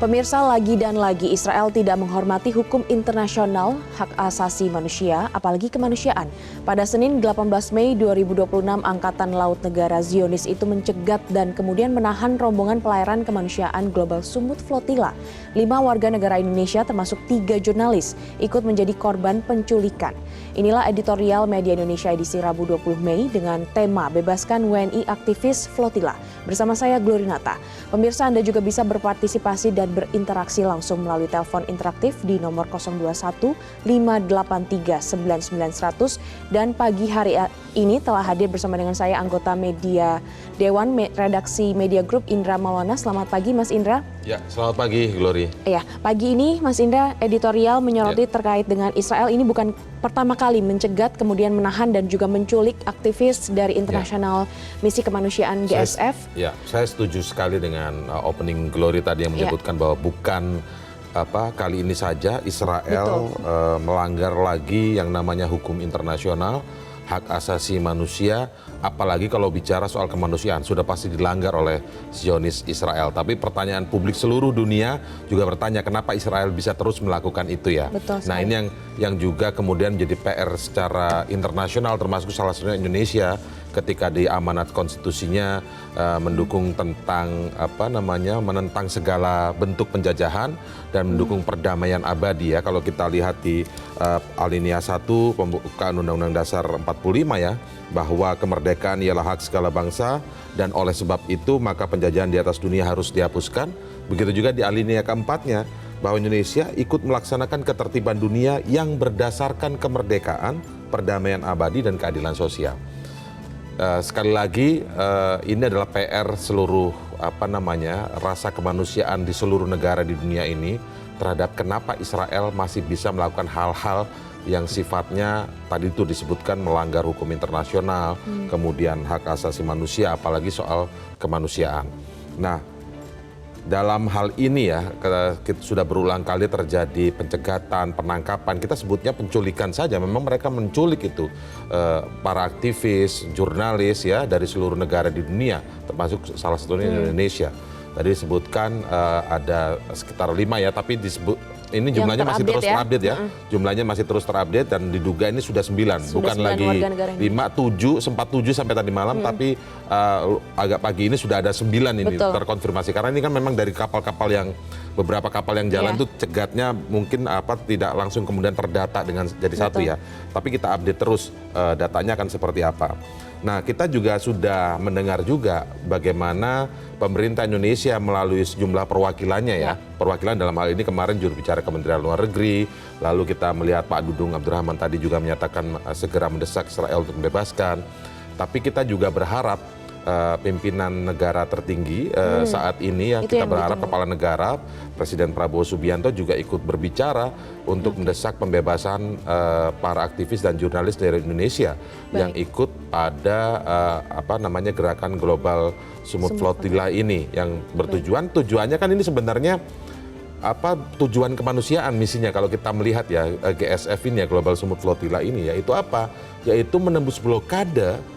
Pemirsa, lagi dan lagi Israel tidak menghormati hukum internasional, hak asasi manusia, apalagi kemanusiaan. Pada Senin 18 Mei 2026, Angkatan Laut Negara Zionis itu mencegat dan kemudian menahan rombongan pelayaran kemanusiaan Global Sumut Flotilla. 5 warga negara Indonesia termasuk 3 jurnalis ikut menjadi korban penculikan. Inilah editorial Media Indonesia edisi Rabu 20 Mei dengan tema Bebaskan WNI Aktivis Flotilla. Bersama saya Glorinata. Pemirsa, Anda juga bisa berpartisipasi dan berinteraksi langsung melalui telepon interaktif di nomor 021 583 9900 dan pagi hari ini telah hadir bersama dengan saya anggota media Dewan Redaksi Media Group Indra Maulana. Selamat pagi Mas Indra. Ya, selamat pagi Glory. Ya, pagi ini Mas Indra editorial menyoroti terkait dengan Israel ini bukan pertama kali mencegat kemudian menahan dan juga menculik aktivis dari internasional misi kemanusiaan GSF. Saya setuju sekali dengan opening Glory tadi yang menyebutkan bahwa bukan kali ini saja Israel melanggar lagi yang namanya hukum internasional, hak asasi manusia, apalagi kalau bicara soal kemanusiaan sudah pasti dilanggar oleh Zionis Israel. Tapi pertanyaan publik seluruh dunia juga bertanya kenapa Israel bisa terus melakukan itu ya. Nah, ini yang juga kemudian menjadi PR secara internasional, termasuk salah satunya Indonesia ketika di amanat konstitusinya mendukung tentang menentang segala bentuk penjajahan dan mendukung perdamaian abadi ya. Kalau kita lihat di alinea 1 pembukaan Undang-Undang Dasar 45 ya, bahwa kemerdekaan ialah hak segala bangsa dan oleh sebab itu maka penjajahan di atas dunia harus dihapuskan. Begitu juga di alinea keempatnya bahwa Indonesia ikut melaksanakan ketertiban dunia yang berdasarkan kemerdekaan, perdamaian abadi dan keadilan sosial. Sekali lagi ini adalah PR seluruh rasa kemanusiaan di seluruh negara di dunia ini terhadap kenapa Israel masih bisa melakukan hal-hal yang sifatnya tadi itu disebutkan melanggar hukum internasional, kemudian hak asasi manusia, apalagi soal kemanusiaan. Nah, dalam hal ini ya, kita sudah berulang kali terjadi pencegatan, penangkapan, kita sebutnya penculikan saja. Memang mereka menculik itu para aktivis, jurnalis ya dari seluruh negara di dunia, termasuk salah satunya Indonesia. Tadi disebutkan ada sekitar 5 ya, tapi ini jumlahnya masih terus terupdate ya. Jumlahnya masih terus terupdate dan diduga ini sudah 9, bukan lagi 5, 7, sempat 7 sampai tadi malam, tapi agak pagi ini sudah ada 9 ini terkonfirmasi. Karena ini kan memang dari kapal-kapal yang beberapa kapal yang jalan itu cegatnya mungkin tidak langsung kemudian terdata dengan jadi satu ya. Tapi kita update terus datanya akan seperti apa. Nah, kita juga sudah mendengar juga bagaimana pemerintah Indonesia melalui sejumlah perwakilannya ya. Perwakilan dalam hal ini kemarin juru bicara Kementerian Luar Negeri, lalu kita melihat Pak Dudung Abdurrahman tadi juga menyatakan segera mendesak Israel untuk membebaskan. Tapi kita juga berharap pimpinan negara tertinggi saat ini yang kita berharap kepala negara Presiden Prabowo Subianto juga ikut berbicara untuk mendesak pembebasan para aktivis dan jurnalis dari Indonesia yang ikut pada gerakan Global Sumut Flotilla ini yang tujuannya kan ini sebenarnya tujuan kemanusiaan misinya kalau kita melihat ya GSF ini ya Global Sumut Flotilla ini yaitu menembus blokade.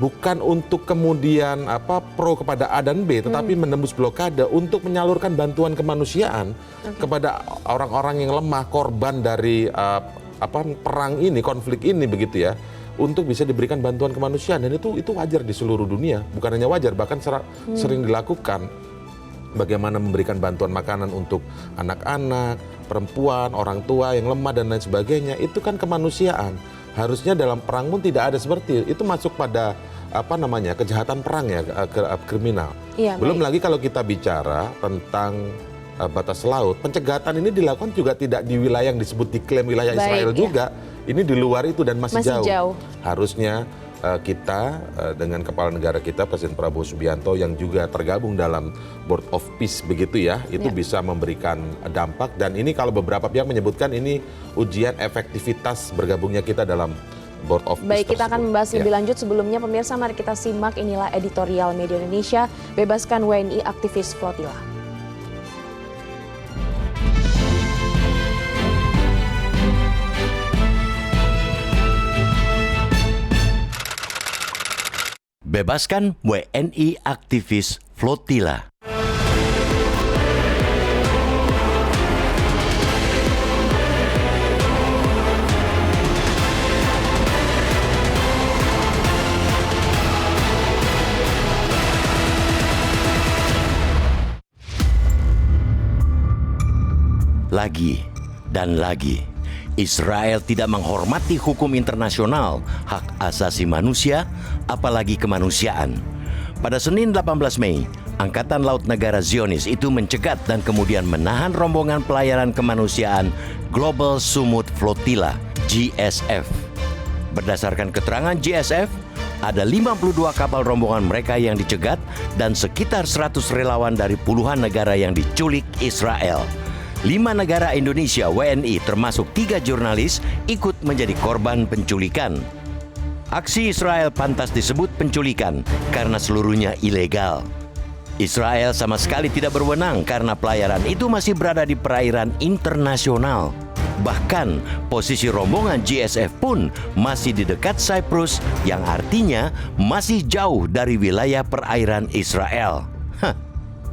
Bukan untuk kemudian pro kepada A dan B, tetapi menembus blokade untuk menyalurkan bantuan kemanusiaan kepada orang-orang yang lemah, korban dari perang ini, konflik ini begitu ya, untuk bisa diberikan bantuan kemanusiaan dan itu wajar di seluruh dunia, bukan hanya wajar bahkan sering dilakukan. Bagaimana memberikan bantuan makanan untuk anak-anak, perempuan, orang tua yang lemah dan lain sebagainya, itu kan kemanusiaan. Harusnya dalam perang pun tidak ada seperti itu masuk pada kejahatan perang ya, kriminal. Belum lagi kalau kita bicara tentang batas laut, pencegatan ini dilakukan juga tidak di wilayah yang disebut diklaim wilayah Israel juga. Ini di luar itu dan masih jauh. Harusnya kita dengan kepala negara kita Presiden Prabowo Subianto yang juga tergabung dalam Board of Peace begitu ya, itu bisa memberikan dampak dan ini kalau beberapa pihak menyebutkan ini ujian efektivitas bergabungnya kita dalam Board of Peace. Baik, kita akan membahas lebih lanjut. Sebelumnya pemirsa, mari kita simak inilah editorial Media Indonesia, Bebaskan WNI Aktivis Flotilla. Bebaskan WNI Aktivis Flotilla. lagi dan lagi, Israel tidak menghormati hukum internasional, hak asasi manusia, apalagi kemanusiaan. Pada Senin 18 Mei, Angkatan Laut Negara Zionis itu mencegat dan kemudian menahan rombongan pelayaran kemanusiaan Global Sumut Flotilla, GSF. Berdasarkan keterangan GSF, ada 52 kapal rombongan mereka yang dicegat dan sekitar 100 relawan dari puluhan negara yang diculik Israel. 5 negara Indonesia WNI termasuk 3 jurnalis ikut menjadi korban penculikan. Aksi Israel pantas disebut penculikan karena seluruhnya ilegal. Israel sama sekali tidak berwenang karena pelayaran itu masih berada di perairan internasional. Bahkan posisi rombongan GSF pun masih di dekat Cyprus yang artinya masih jauh dari wilayah perairan Israel.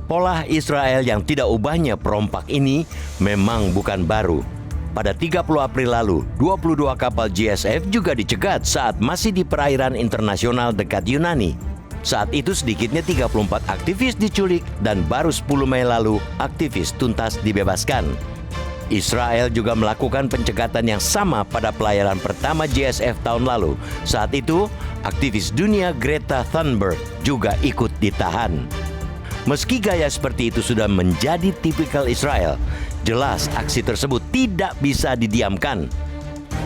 Pola Israel yang tidak ubahnya perompak ini memang bukan baru. Pada 30 April lalu, 22 kapal GSF juga dicegat saat masih di perairan internasional dekat Yunani. Saat itu sedikitnya 34 aktivis diculik dan baru 10 Mei lalu aktivis tuntas dibebaskan. Israel juga melakukan pencegatan yang sama pada pelayaran pertama GSF tahun lalu. Saat itu, aktivis dunia Greta Thunberg juga ikut ditahan. Meski gaya seperti itu sudah menjadi tipikal Israel, jelas aksi tersebut tidak bisa didiamkan.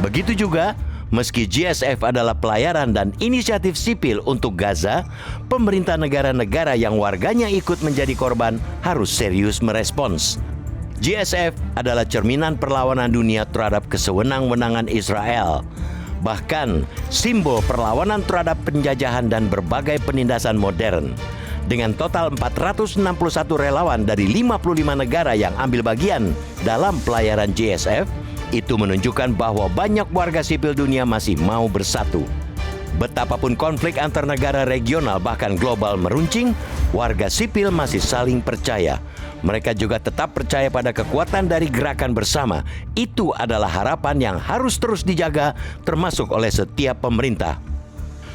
Begitu juga, meski GSF adalah pelayaran dan inisiatif sipil untuk Gaza, pemerintah negara-negara yang warganya ikut menjadi korban harus serius merespons. GSF adalah cerminan perlawanan dunia terhadap kesewenang-wenangan Israel. Bahkan, simbol perlawanan terhadap penjajahan dan berbagai penindasan modern. Dengan total 461 relawan dari 55 negara yang ambil bagian dalam pelayaran GSF, itu menunjukkan bahwa banyak warga sipil dunia masih mau bersatu. Betapapun konflik antar negara regional bahkan global meruncing, warga sipil masih saling percaya. Mereka juga tetap percaya pada kekuatan dari gerakan bersama. Itu adalah harapan yang harus terus dijaga, termasuk oleh setiap pemerintah.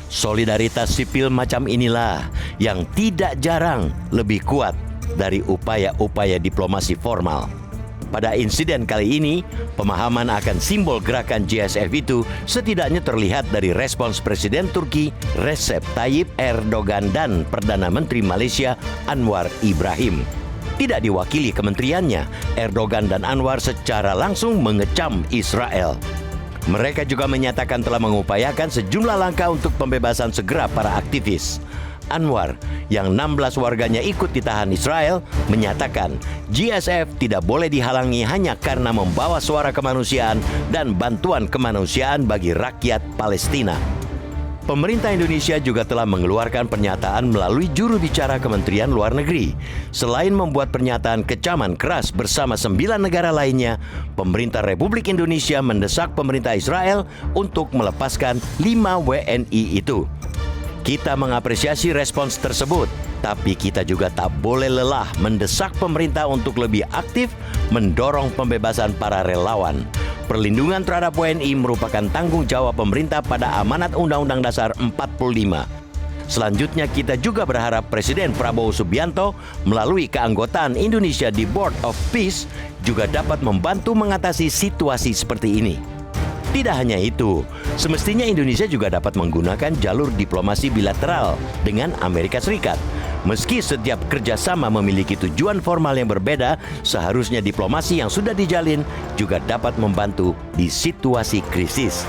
Solidaritas sipil macam inilah yang tidak jarang lebih kuat dari upaya-upaya diplomasi formal. Pada insiden kali ini, pemahaman akan simbol gerakan GSF itu setidaknya terlihat dari respons Presiden Turki Recep Tayyip Erdogan dan Perdana Menteri Malaysia Anwar Ibrahim. Tidak diwakili kementeriannya, Erdogan dan Anwar secara langsung mengecam Israel. Mereka juga menyatakan telah mengupayakan sejumlah langkah untuk pembebasan segera para aktivis. Anwar, yang 16 warganya ikut ditahan Israel, menyatakan GSF tidak boleh dihalangi hanya karena membawa suara kemanusiaan dan bantuan kemanusiaan bagi rakyat Palestina. Pemerintah Indonesia juga telah mengeluarkan pernyataan melalui juru bicara Kementerian Luar Negeri. Selain membuat pernyataan kecaman keras bersama 9 negara lainnya, pemerintah Republik Indonesia mendesak pemerintah Israel untuk melepaskan 5 WNI itu. Kita mengapresiasi respons tersebut, tapi kita juga tak boleh lelah mendesak pemerintah untuk lebih aktif mendorong pembebasan para relawan. Perlindungan terhadap WNI merupakan tanggung jawab pemerintah pada amanat Undang-Undang Dasar 45. Selanjutnya kita juga berharap Presiden Prabowo Subianto melalui keanggotaan Indonesia di Board of Peace juga dapat membantu mengatasi situasi seperti ini. Tidak hanya itu, semestinya Indonesia juga dapat menggunakan jalur diplomasi bilateral dengan Amerika Serikat. Meski setiap kerjasama memiliki tujuan formal yang berbeda, seharusnya diplomasi yang sudah dijalin juga dapat membantu di situasi krisis.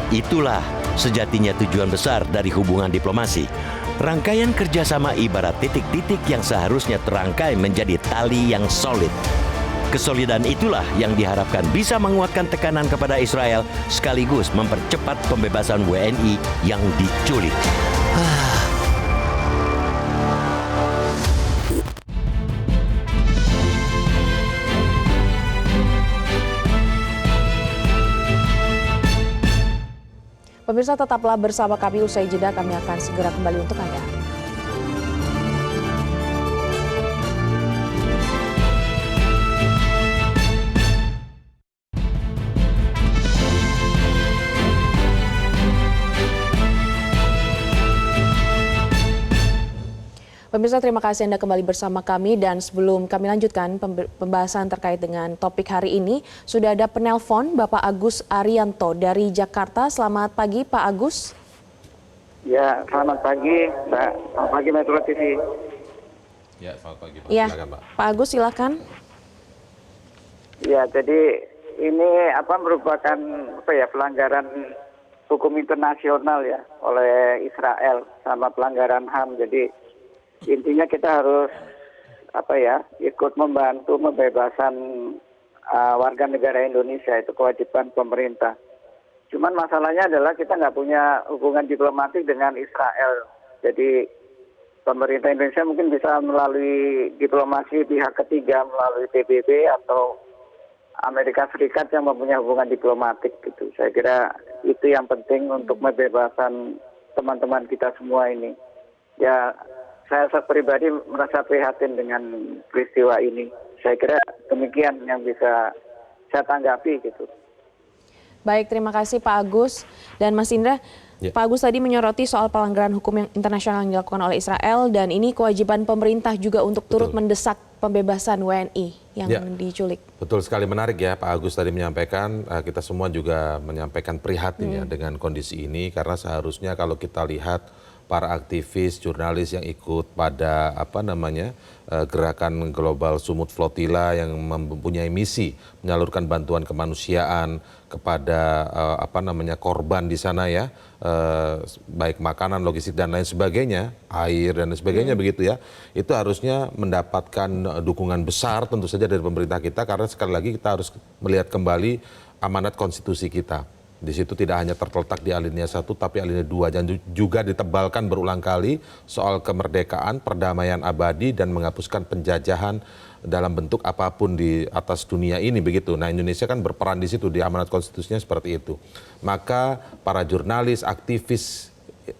Itulah sejatinya tujuan besar dari hubungan diplomasi. Rangkaian kerjasama ibarat titik-titik yang seharusnya terangkai menjadi tali yang solid. Kesolidan itulah yang diharapkan bisa menguatkan tekanan kepada Israel sekaligus mempercepat pembebasan WNI yang diculik. Pemirsa, tetaplah bersama kami. Usai jeda kami akan segera kembali untuk Anda. Pemirsa, terima kasih Anda kembali bersama kami, dan sebelum kami lanjutkan pembahasan terkait dengan topik hari ini, sudah ada penelpon Bapak Agus Arianto dari Jakarta. Selamat pagi Pak Agus. Ya, selamat pagi Mbak. Selamat pagi Metro TV. Ya, selamat pagi Pak. Ya, Silakan, Pak. Pak Agus silakan. Ya, jadi ini merupakan pelanggaran hukum internasional ya oleh Israel sama pelanggaran HAM. Jadi intinya kita harus ikut membantu pembebasan warga negara Indonesia, itu kewajiban pemerintah. Cuman masalahnya adalah kita nggak punya hubungan diplomatik dengan Israel. Jadi pemerintah Indonesia mungkin bisa melalui diplomasi pihak ketiga, melalui PBB atau Amerika Serikat yang mempunyai hubungan diplomatik gitu. Saya kira itu yang penting untuk pembebasan teman-teman kita semua ini. Ya, saya pribadi merasa prihatin dengan peristiwa ini. Saya kira demikian yang bisa saya tanggapi gitu. Baik, terima kasih Pak Agus. Dan Mas Indra, Ya. Pak Agus tadi menyoroti soal pelanggaran hukum yang internasional yang dilakukan oleh Israel, dan ini kewajiban pemerintah juga untuk turut mendesak pembebasan WNI yang Ya. diculik. Betul sekali, menarik ya Pak Agus tadi menyampaikan, kita semua juga menyampaikan prihatin ya dengan kondisi ini, karena seharusnya kalau kita lihat para aktivis, jurnalis yang ikut pada gerakan Global Sumut Flotilla yang mempunyai misi menyalurkan bantuan kemanusiaan kepada korban di sana ya, baik makanan, logistik dan lain sebagainya, air dan lain sebagainya begitu ya, itu harusnya mendapatkan dukungan besar tentu saja dari pemerintah kita, karena sekali lagi kita harus melihat kembali amanat konstitusi kita. Di situ tidak hanya terletak di alinea 1 tapi alinea 2, dan juga ditebalkan berulang kali soal kemerdekaan, perdamaian abadi dan menghapuskan penjajahan dalam bentuk apapun di atas dunia ini begitu. Nah, Indonesia kan berperan di situ, di amanat konstitusinya seperti itu. Maka para jurnalis, aktivis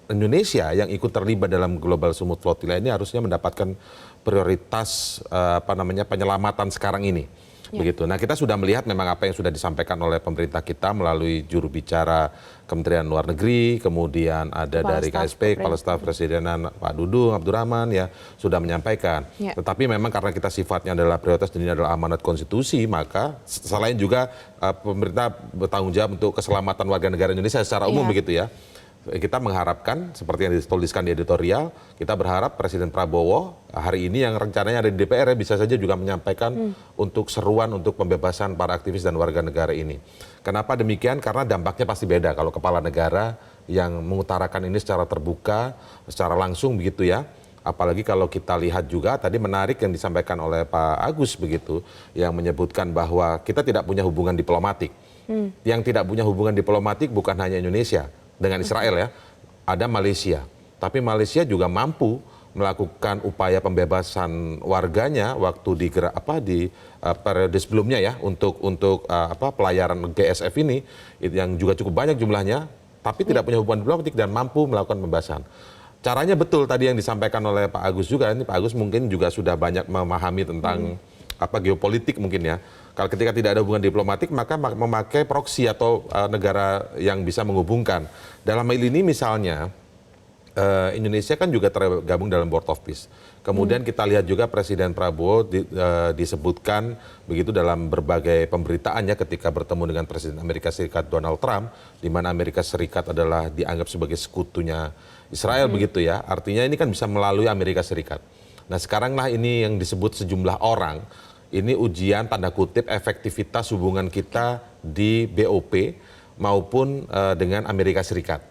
Indonesia yang ikut terlibat dalam Global Sumut Flotilla ini harusnya mendapatkan prioritas penyelamatan sekarang ini. Begitu. Nah, kita sudah melihat memang apa yang sudah disampaikan oleh pemerintah kita melalui juru bicara Kementerian Luar Negeri, kemudian ada Kepala dari Staf KSP, Kepala Staf Presidenan Pak Dudung Abdurrahman ya, sudah menyampaikan. Ya. Tetapi memang karena kita sifatnya adalah prioritas dan ini adalah amanat konstitusi, maka selain juga pemerintah bertanggung jawab untuk keselamatan warga negara Indonesia secara umum begitu ya. Kita mengharapkan, seperti yang dituliskan di editorial, kita berharap Presiden Prabowo hari ini yang rencananya ada di DPR bisa saja juga menyampaikan untuk seruan untuk pembebasan para aktivis dan warga negara ini. Kenapa demikian? Karena dampaknya pasti beda kalau kepala negara yang mengutarakan ini secara terbuka, secara langsung begitu ya. Apalagi kalau kita lihat juga tadi menarik yang disampaikan oleh Pak Agus begitu, yang menyebutkan bahwa kita tidak punya hubungan diplomatik. Yang tidak punya hubungan diplomatik bukan hanya Indonesia dengan Israel ya, ada Malaysia. Tapi Malaysia juga mampu melakukan upaya pembebasan warganya waktu di periode sebelumnya ya, untuk pelayaran GSF ini yang juga cukup banyak jumlahnya, tapi tidak punya hubungan diplomatik dan mampu melakukan pembebasan. Caranya betul tadi yang disampaikan oleh Pak Agus juga. Ini Pak Agus mungkin juga sudah banyak memahami tentang geopolitik mungkin ya. Kalau ketika tidak ada hubungan diplomatik maka memakai proksi atau negara yang bisa menghubungkan. Dalam hal ini misalnya Indonesia kan juga tergabung dalam Board of Peace. Kemudian kita lihat juga Presiden Prabowo disebutkan begitu dalam berbagai pemberitaan ya ketika bertemu dengan Presiden Amerika Serikat Donald Trump, di mana Amerika Serikat adalah dianggap sebagai sekutunya Israel begitu ya. Artinya ini kan bisa melalui Amerika Serikat. Nah, sekaranglah ini yang disebut sejumlah orang, ini ujian tanda kutip efektivitas hubungan kita di BOP maupun dengan Amerika Serikat.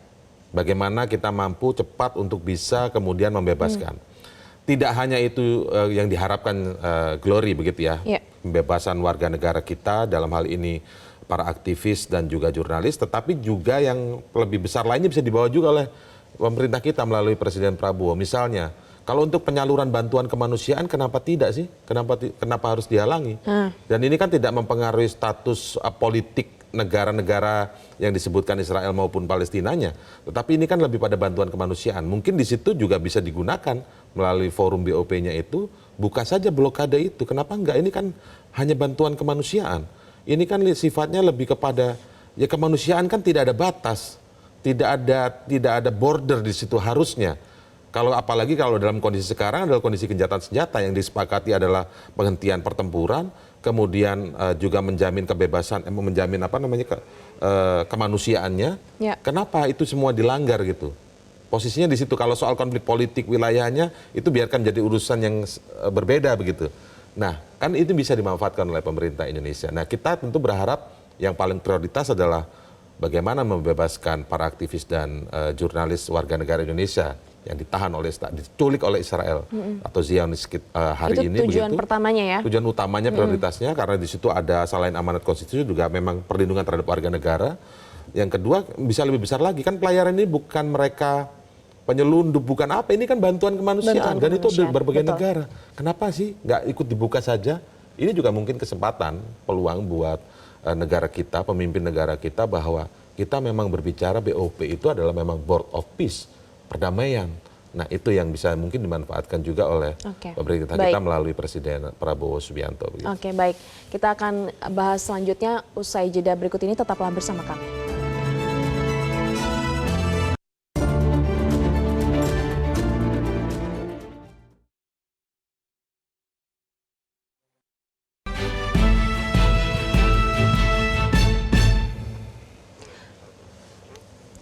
Bagaimana kita mampu cepat untuk bisa kemudian membebaskan. Tidak hanya itu yang diharapkan Glory begitu ya. Pembebasan warga negara kita dalam hal ini para aktivis dan juga jurnalis, tetapi juga yang lebih besar lainnya bisa dibawa juga oleh pemerintah kita melalui Presiden Prabowo. Misalnya, kalau untuk penyaluran bantuan kemanusiaan kenapa tidak sih? Kenapa harus dihalangi? Dan ini kan tidak mempengaruhi status politik negara-negara yang disebutkan Israel maupun Palestinanya. Tetapi ini kan lebih pada bantuan kemanusiaan. Mungkin di situ juga bisa digunakan melalui forum BOP-nya itu, buka saja blokade itu. Kenapa enggak? Ini kan hanya bantuan kemanusiaan. Ini kan sifatnya lebih kepada, ya kemanusiaan kan tidak ada batas. Tidak ada border di situ harusnya. Kalau apalagi kalau dalam kondisi sekarang adalah kondisi gencatan senjata yang disepakati adalah penghentian pertempuran, kemudian juga menjamin kebebasan, menjamin apa namanya kemanusiaannya. Ya. Kenapa itu semua dilanggar gitu? Posisinya di situ. Kalau soal konflik politik wilayahnya itu biarkan jadi urusan yang berbeda begitu. Nah, kan itu bisa dimanfaatkan oleh pemerintah Indonesia. Nah, kita tentu berharap yang paling prioritas adalah bagaimana membebaskan para aktivis dan jurnalis warga negara Indonesia yang ditahan diculik oleh Israel atau Zionis hari ini. Itu tujuan pertamanya ya? Tujuan utamanya prioritasnya karena di situ ada selain amanat konstitusi juga memang perlindungan terhadap warga negara. Yang kedua bisa lebih besar lagi, kan pelayaran ini bukan mereka penyelundup, bukan apa, ini kan bantuan kemanusiaan dan itu dari berbagai negara. Kenapa sih nggak ikut dibuka saja? Ini juga mungkin kesempatan, peluang buat negara kita, pemimpin negara kita bahwa kita memang berbicara BOP itu adalah memang Board of Peace, perdamaian. Nah itu yang bisa mungkin dimanfaatkan juga oleh pemerintah kita melalui Presiden Prabowo Subianto. Begitu. Oke, baik. Kita akan bahas selanjutnya usai jeda berikut ini, tetaplah bersama kami.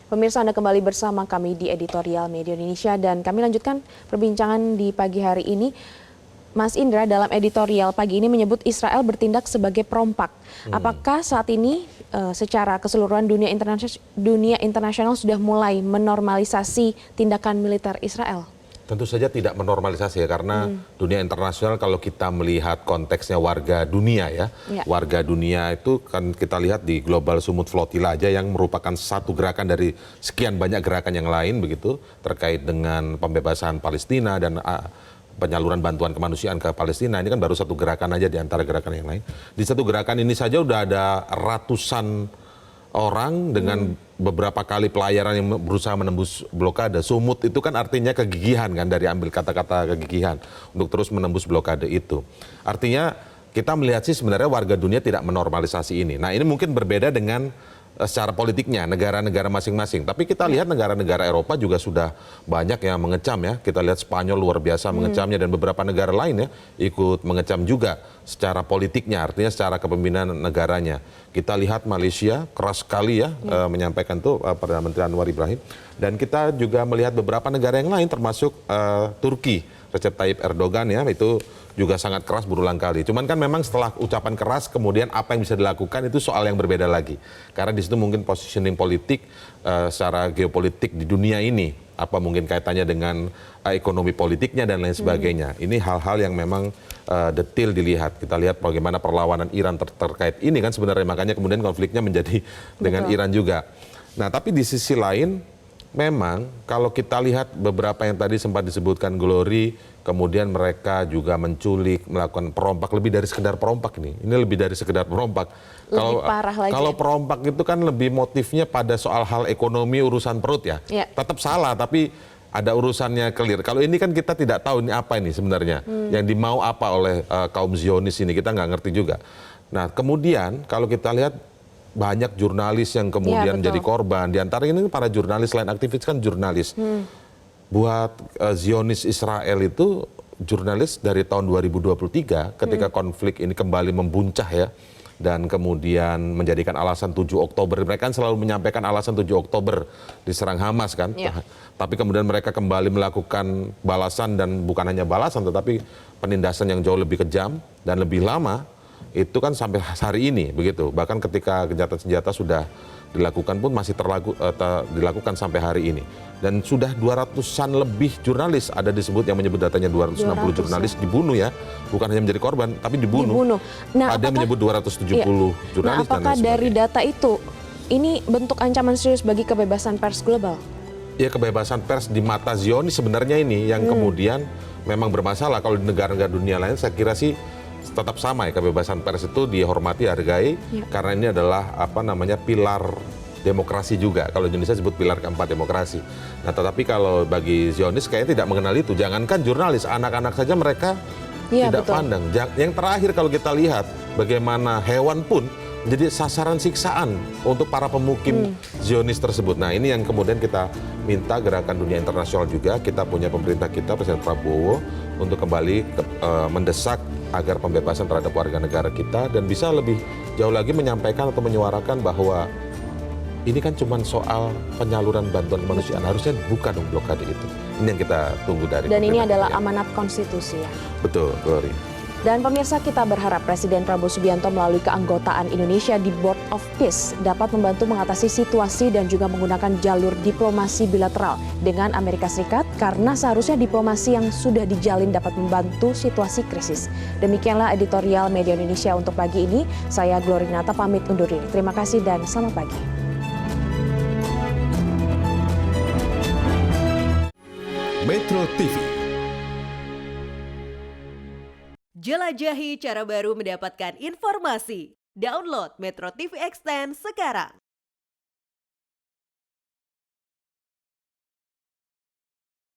Pemirsa, Anda kembali bersama kami di Editorial Media Indonesia dan kami lanjutkan perbincangan di pagi hari ini. Mas Indra dalam editorial pagi ini menyebut Israel bertindak sebagai perompak. Apakah saat ini secara keseluruhan dunia internasional sudah mulai menormalisasi tindakan militer Israel? Tentu saja tidak menormalisasi ya, karena dunia internasional kalau kita melihat konteksnya warga dunia ya, warga dunia itu kan kita lihat di Global Sumut Flotilla aja yang merupakan satu gerakan dari sekian banyak gerakan yang lain begitu terkait dengan pembebasan Palestina dan penyaluran bantuan kemanusiaan ke Palestina. Ini kan baru satu gerakan aja di antara gerakan yang lain. Di satu gerakan ini saja udah ada ratusan orang dengan beberapa kali pelayaran yang berusaha menembus blokade. Sumut itu kan artinya kegigihan kan, dari ambil kata-kata kegigihan untuk terus menembus blokade itu. Artinya kita melihat sih sebenarnya warga dunia tidak menormalisasi ini. Nah ini mungkin berbeda dengan secara politiknya negara-negara masing-masing. Tapi kita lihat negara-negara Eropa juga sudah banyak yang mengecam ya. Kita lihat Spanyol luar biasa mengecamnya dan beberapa negara lain ya ikut mengecam juga secara politiknya, artinya secara kepemimpinan negaranya. Kita lihat Malaysia keras sekali ya menyampaikan tuh Perdana Menteri Anwar Ibrahim. Dan kita juga melihat beberapa negara yang lain termasuk Turki, Recep Tayyip Erdogan ya, itu juga sangat keras berulang kali. Cuman kan memang setelah ucapan keras kemudian apa yang bisa dilakukan itu soal yang berbeda lagi. Karena di situ mungkin positioning politik secara geopolitik di dunia ini, apa mungkin kaitannya dengan ekonomi politiknya dan lain sebagainya. Ini hal-hal yang memang detail dilihat. Kita lihat bagaimana perlawanan Iran terkait ini kan sebenarnya, makanya kemudian konfliknya menjadi dengan Iran juga. Nah tapi di sisi lain memang kalau kita lihat beberapa yang tadi sempat disebutkan Glory, kemudian mereka juga menculik, melakukan perompak, lebih dari sekedar perompak ini. Ini lebih dari sekedar perompak. Lebih parah lagi. Kalau perompak itu kan lebih motifnya pada soal hal ekonomi, urusan perut ya. Tetap salah, tapi ada urusannya clear. Kalau ini kan kita tidak tahu ini apa ini sebenarnya. Yang dimau apa oleh kaum Zionis ini, kita nggak ngerti juga. Nah kemudian kalau kita lihat banyak jurnalis yang kemudian menjadi korban. Di antara ini para jurnalis, selain aktivis kan jurnalis. Buat Zionis Israel itu jurnalis dari tahun 2023 ketika konflik ini kembali membuncah ya. Dan kemudian menjadikan alasan 7 Oktober. Mereka kan selalu menyampaikan alasan 7 Oktober diserang Hamas kan. Tapi kemudian mereka kembali melakukan balasan dan bukan hanya balasan tetapi penindasan yang jauh lebih kejam dan lebih lama. Itu kan sampai hari ini begitu. Bahkan ketika gencatan senjata sudah dilakukan pun masih dilakukan sampai hari ini. Dan sudah 200-an lebih jurnalis, ada disebut yang menyebut datanya 260 jurnalis dibunuh ya. Bukan hanya menjadi korban, tapi dibunuh. Nah, ada yang menyebut 270 jurnalis. Nah, apakah dari data itu, ini bentuk ancaman serius bagi kebebasan pers global? Ya kebebasan pers di mata Zionis sebenarnya ini yang kemudian memang bermasalah. Kalau di negara-negara dunia lain saya kira sih tetap sama ya, kebebasan pers itu dihormati, hargai karena ini adalah apa namanya pilar demokrasi juga. Kalau Indonesia sebut pilar keempat demokrasi. Nah, tetapi kalau bagi Zionis kayaknya tidak mengenal itu. Jangankan jurnalis, anak-anak saja mereka tidak pandang. Yang terakhir kalau kita lihat bagaimana hewan pun menjadi sasaran siksaan untuk para pemukim Zionis tersebut. Nah ini yang kemudian kita minta gerakan dunia internasional juga, kita punya pemerintah kita, Presiden Prabowo, untuk kembali mendesak agar pembebasan terhadap warga negara kita dan bisa lebih jauh lagi menyampaikan atau menyuarakan bahwa ini kan cuma soal penyaluran bantuan kemanusiaan, harusnya bukan dong blokade itu. Ini yang kita tunggu dari Dan ini pemerintah adalah kita. amanat konstitusi ya. Betul, Glory. Dan pemirsa, kita berharap Presiden Prabowo Subianto melalui keanggotaan Indonesia di Board of Peace dapat membantu mengatasi situasi dan juga menggunakan jalur diplomasi bilateral dengan Amerika Serikat karena seharusnya diplomasi yang sudah dijalin dapat membantu situasi krisis. Demikianlah editorial Media Indonesia untuk pagi ini. Saya Glory Nata pamit undur diri. Terima kasih dan selamat pagi. Metro TV. Jelajahi cara baru mendapatkan informasi. Download Metro TV Extend sekarang.